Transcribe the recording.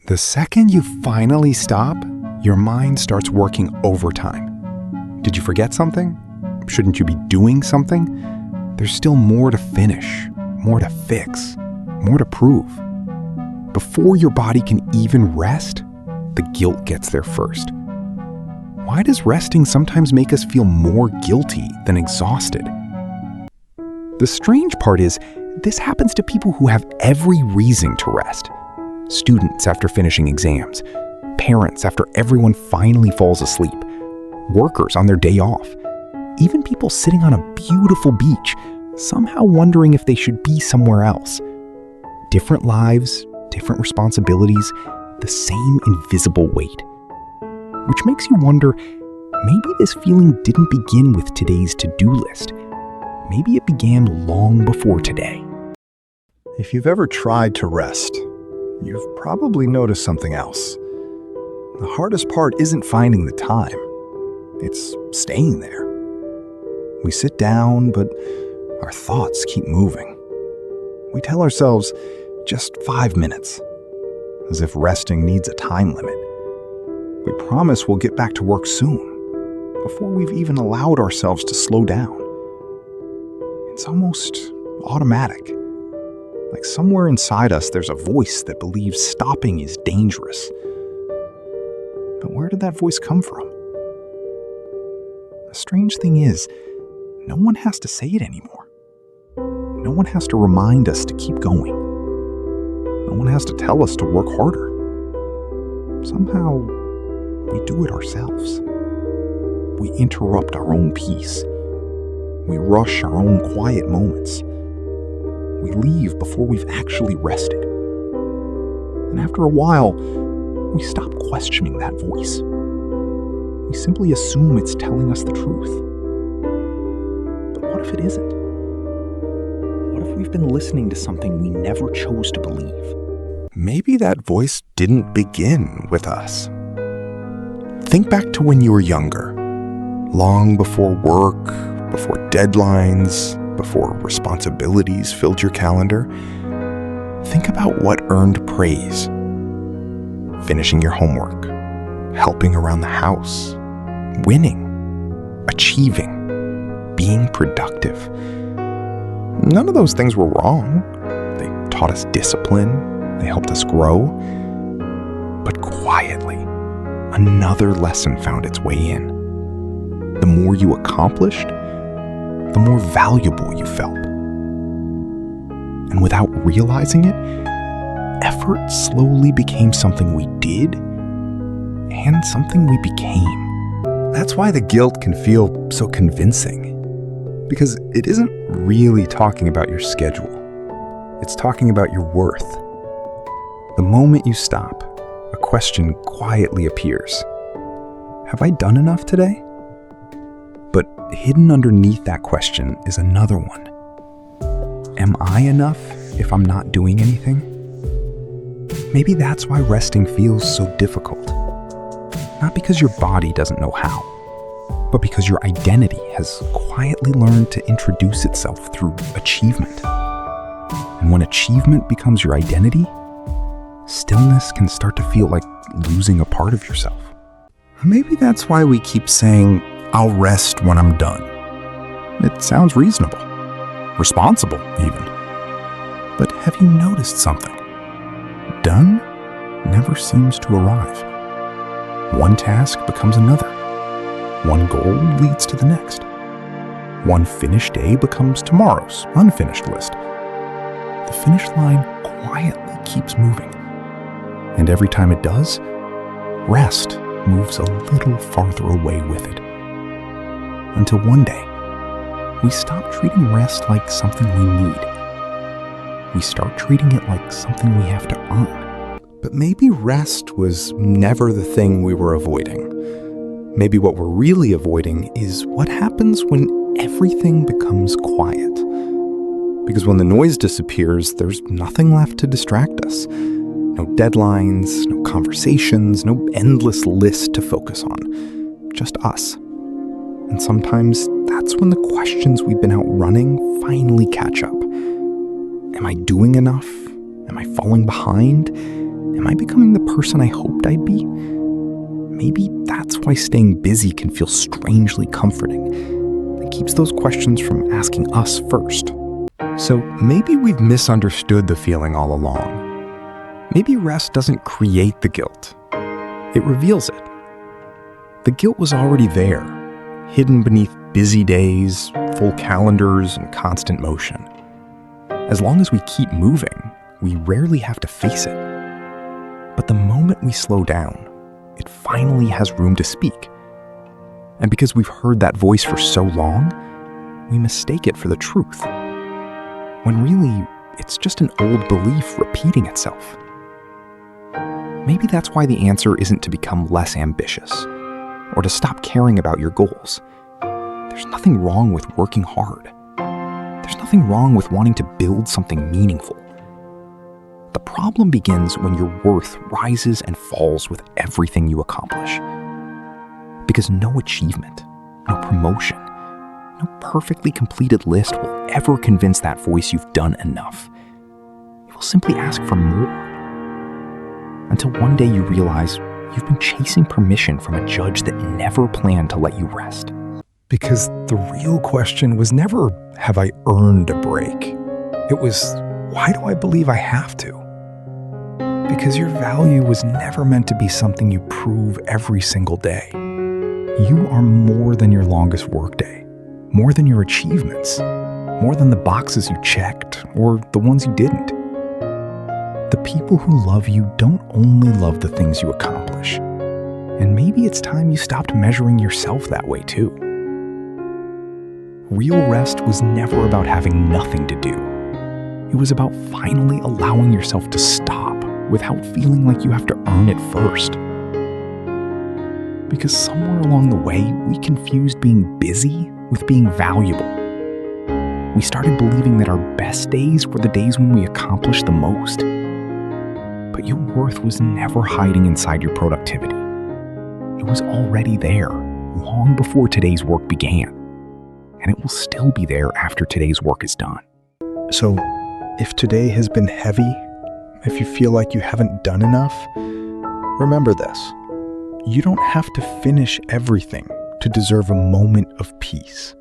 The second you finally stop, your mind starts working overtime. Did you forget something? Shouldn't you be doing something? There's still more to finish, more to fix, more to prove. Before your body can even rest, the guilt gets there first. Why does resting sometimes make us feel more guilty than exhausted? The strange part is, this happens to people who have every reason to rest. Students after finishing exams, parents after everyone finally falls asleep, workers on their day off, even people sitting on a beautiful beach, somehow wondering if they should be somewhere else. Different lives, different responsibilities, the same invisible weight. Which makes you wonder, maybe this feeling didn't begin with today's to-do list. Maybe it began long before today. If you've ever tried to rest, you've probably noticed something else. The hardest part isn't finding the time. It's staying there. We sit down, but our thoughts keep moving. We tell ourselves just 5 minutes, as if resting needs a time limit. We promise we'll get back to work soon, before we've even allowed ourselves to slow down. It's almost automatic. Like somewhere inside us there's a voice that believes stopping is dangerous. But where did that voice come from? The strange thing is, no one has to say it anymore. No one has to remind us to keep going. No one has to tell us to work harder. Somehow, we do it ourselves. We interrupt our own peace. We rush our own quiet moments. We leave before we've actually rested. And after a while, we stop questioning that voice. We simply assume it's telling us the truth. But what if it isn't? What if we've been listening to something we never chose to believe? Maybe that voice didn't begin with us. Think back to when you were younger, long before work, before deadlines, before responsibilities filled your calendar. Think about what earned praise. Finishing your homework, helping around the house, winning, achieving, being productive. None of those things were wrong. They taught us discipline, they helped us grow. But quietly, another lesson found its way in. The more you accomplished, the more valuable you felt. And without realizing it, effort slowly became something we did and something we became. That's why the guilt can feel so convincing. Because it isn't really talking about your schedule. It's talking about your worth. The moment you stop, a question quietly appears. Have I done enough today? But hidden underneath that question is another one. Am I enough if I'm not doing anything? Maybe that's why resting feels so difficult. Not because your body doesn't know how, but because your identity has quietly learned to introduce itself through achievement. And when achievement becomes your identity, stillness can start to feel like losing a part of yourself. Maybe that's why we keep saying, I'll rest when I'm done. It sounds reasonable, responsible even. But have you noticed something? Done never seems to arrive. One task becomes another. One goal leads to the next. One finished day becomes tomorrow's unfinished list. The finish line quietly keeps moving. And every time it does, rest moves a little farther away with it. Until one day, we stop treating rest like something we need. We start treating it like something we have to earn. But maybe rest was never the thing we were avoiding. Maybe what we're really avoiding is what happens when everything becomes quiet. Because when the noise disappears, there's nothing left to distract us. No deadlines, no conversations, no endless list to focus on. Just us. And sometimes that's when the questions we've been outrunning finally catch up. Am I doing enough? Am I falling behind? Am I becoming the person I hoped I'd be? Maybe that's why staying busy can feel strangely comforting. It keeps those questions from asking us first. So maybe we've misunderstood the feeling all along. Maybe rest doesn't create the guilt. It reveals it. The guilt was already there, hidden beneath busy days, full calendars, and constant motion. As long as we keep moving, we rarely have to face it. But the moment we slow down, it finally has room to speak. And because we've heard that voice for so long, we mistake it for the truth. When really, it's just an old belief repeating itself. Maybe that's why the answer isn't to become less ambitious, or to stop caring about your goals. There's nothing wrong with working hard. There's nothing wrong with wanting to build something meaningful. The problem begins when your worth rises and falls with everything you accomplish. Because no achievement, no promotion, no perfectly completed list will ever convince that voice you've done enough. It will simply ask for more. Until one day you realize you've been chasing permission from a judge that never planned to let you rest. Because the real question was never, have I earned a break? It was, why do I believe I have to? Because your value was never meant to be something you prove every single day. You are more than your longest workday, more than your achievements, more than the boxes you checked or the ones you didn't. The people who love you don't only love the things you accomplish. And maybe it's time you stopped measuring yourself that way too. Real rest was never about having nothing to do. It was about finally allowing yourself to stop without feeling like you have to earn it first. Because somewhere along the way, we confused being busy with being valuable. We started believing that our best days were the days when we accomplished the most. But your worth was never hiding inside your productivity. It was already there, long before today's work began. And it will still be there after today's work is done. So, if today has been heavy, if you feel like you haven't done enough, remember this. You don't have to finish everything to deserve a moment of peace.